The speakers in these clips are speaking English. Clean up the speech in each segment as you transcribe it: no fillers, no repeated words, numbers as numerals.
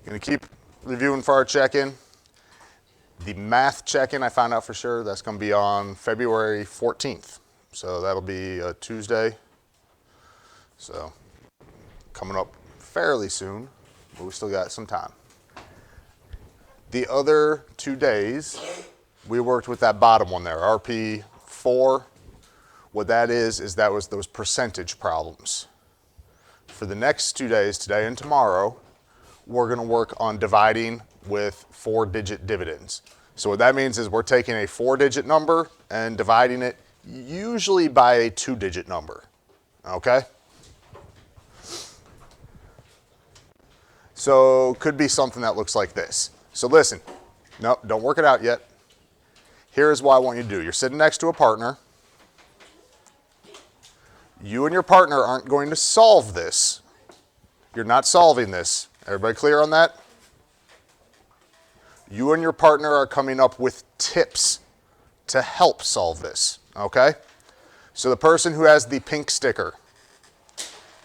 Gonna keep reviewing for our check-in. The math check-in, I found out for sure, that's gonna be on February 14th. So that'll be a Tuesday. So coming up fairly soon, but we still got some time. The other 2 days, we worked with that bottom one there, RP4. What that is that was those percentage problems. For the next 2 days, today and tomorrow, we're gonna work on dividing with 4-digit dividends. So what that means is we're taking a 4-digit number and dividing it usually by a 2-digit number, okay? So could be something that looks like this. So listen, no, don't work it out yet. Here's what I want you to do. You're sitting next to a partner. You and your partner aren't going to solve this. You're not solving this. Everybody clear on that? You and your partner are coming up with tips to help solve this, okay? So the person who has the pink sticker,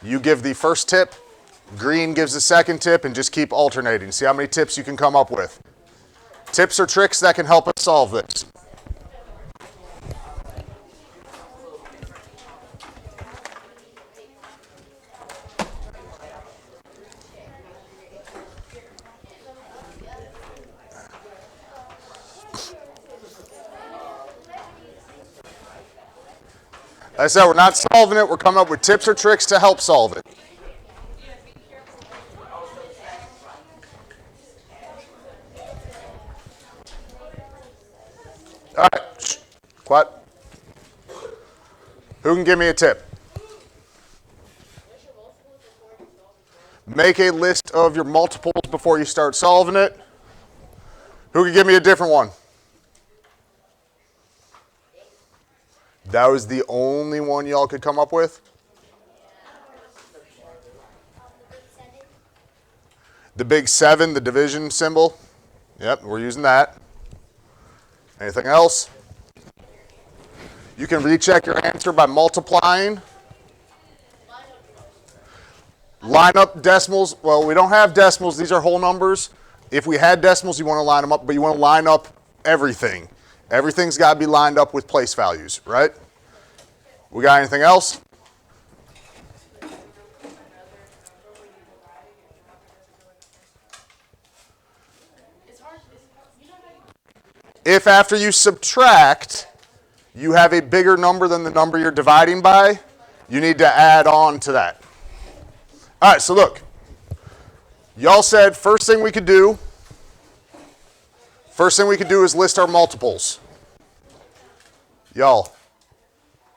you give the first tip, green gives the second tip, and just keep alternating. See how many tips you can come up with. Tips or tricks that can help us solve this. Like I said, we're not solving it. We're coming up with tips or tricks to help solve it. All right, shh, quiet. Who can give me a tip? Make a list of your multiples before you start solving it. Who can give me a different one? That was the only one y'all could come up with? The big 7, the division symbol. Yep, we're using that. Anything else? You can recheck your answer by multiplying. Line up decimals. Well, we don't have decimals. These are whole numbers. If we had decimals, you want to line them up, but you want to line up everything. Everything's got to be lined up with place values, right? We got anything else? If after you subtract, you have a bigger number than the number you're dividing by, you need to add on to that. All right, so look. Y'all said first thing we could do is list our multiples. Y'all,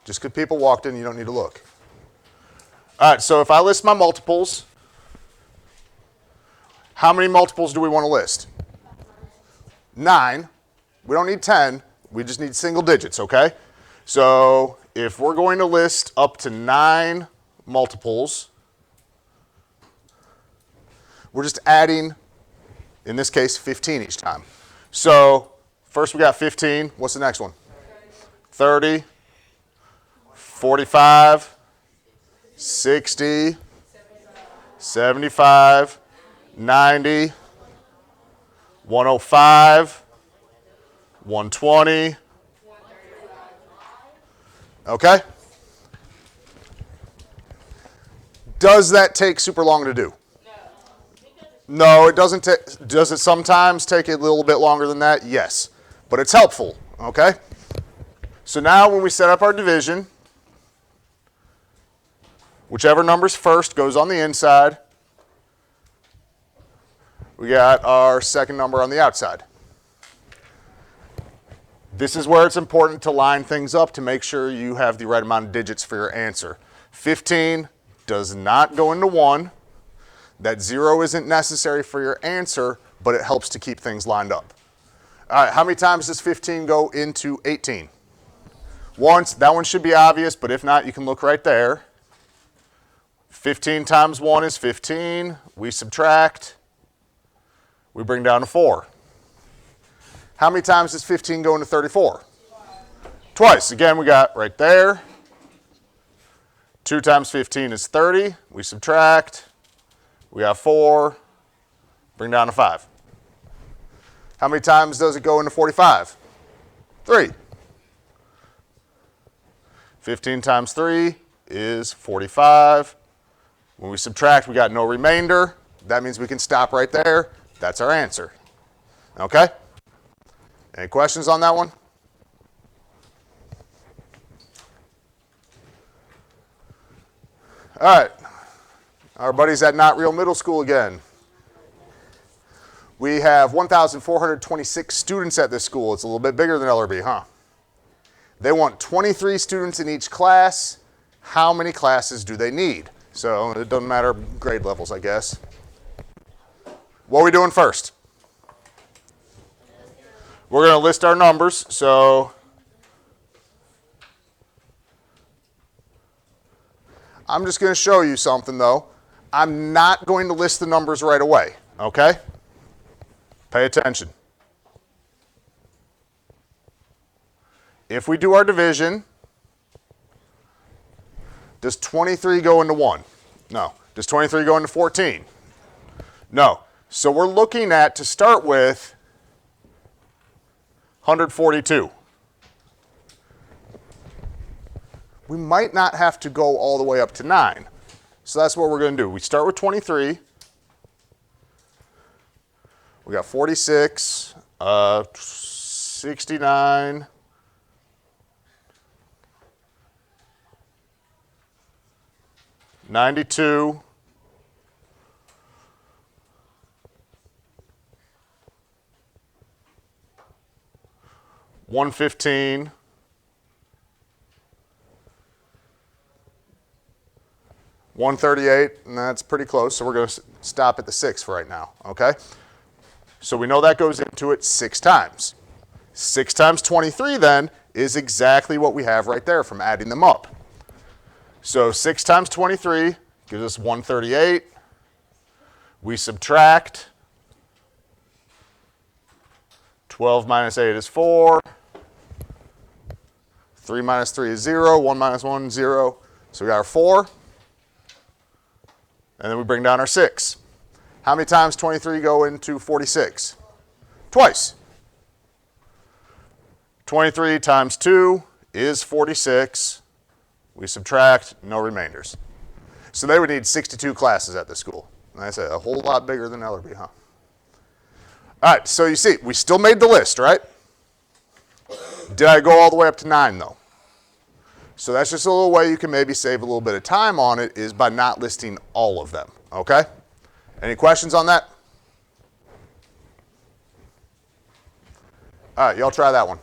just because people walked in, you don't need to look. All right, so if I list my multiples, how many multiples do we want to list? 9. We don't need 10. We just need single digits, okay? So if we're going to list up to 9 multiples, we're just adding, in this case, 15 each time. So first we got 15. What's the next one? 30, 45, 60, 75, 90, 105, 120. Okay? Does that take super long to do? No, it doesn't. Does it sometimes take a little bit longer than that? Yes, but it's helpful, okay? So now when we set up our division, whichever number's first goes on the inside. We got our second number on the outside. This is where it's important to line things up to make sure you have the right amount of digits for your answer. 15 does not go into 1. That 0 isn't necessary for your answer, but it helps to keep things lined up. All right, how many times does 15 go into 18? Once. That one should be obvious, but if not, you can look right there. 15 times 1 is 15. We subtract. We bring down to 4. How many times does 15 go into 34? Twice. Again, we got right there. 2 times 15 is 30. We subtract. We have 4. Bring down to 5. How many times does it go into 45? 3. 15 times 3 is 45. When we subtract, we got no remainder. That means we can stop right there. That's our answer. Okay? Any questions on that one? All right. Our buddies at Not Real Middle School again. We have 1,426 students at this school. It's a little bit bigger than LRB, huh? They want 23 students in each class. How many classes do they need? So it doesn't matter grade levels, I guess. What are we doing first? We're going to list our numbers. So I'm just going to show you something, though. I'm not going to list the numbers right away, okay? Pay attention. If we do our division, does 23 go into 1? No. Does 23 go into 14? No. So we're looking at, to start with, 142. We might not have to go all the way up to 9. So that's what we're going to do. We start with 23. We got 46, 69, 92, 115, 138, and that's pretty close, so we're going to stop at the 6 for right now, okay? So we know that goes into it 6 times. 6 times 23 then is exactly what we have right there from adding them up. So 6 times 23 gives us 138. We subtract. 12 minus 8 is 4. 3 minus 3 is 0. 1 minus 1, 0. So we got our 4. And then we bring down our 6. How many times 23 go into 46? Twice. 23 times 2 is 46. We subtract, no remainders. So they would need 62 classes at this school. And I said, a whole lot bigger than Ellerby, huh? All right, so you see, we still made the list, right? Did I go all the way up to 9, though? So that's just a little way you can maybe save a little bit of time on it, is by not listing all of them, okay? Any questions on that? All right, y'all try that one.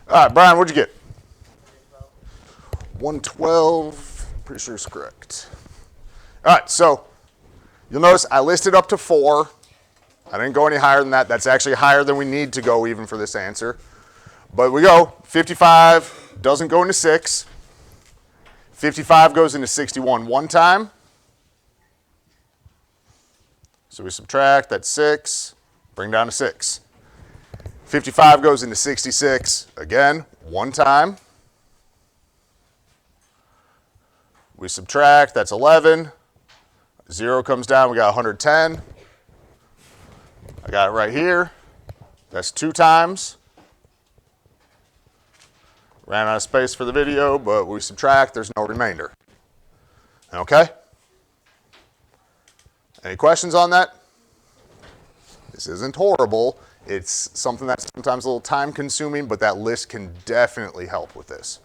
All right, Brian, what'd you get? 112, pretty sure it's correct. All right, so you'll notice I listed up to 4. I didn't go any higher than that. That's actually higher than we need to go even for this answer. But we go, 55 doesn't go into 6. 55 goes into 61 one time. So we subtract, that's 6, bring down to 6. 55 goes into 66, again, one time. We subtract, that's 11. 0 comes down, we got 110. I got it right here. That's 2 times. Ran out of space for the video, but we subtract, there's no remainder. Okay? Any questions on that? This isn't horrible. It's something that's sometimes a little time consuming, but that list can definitely help with this.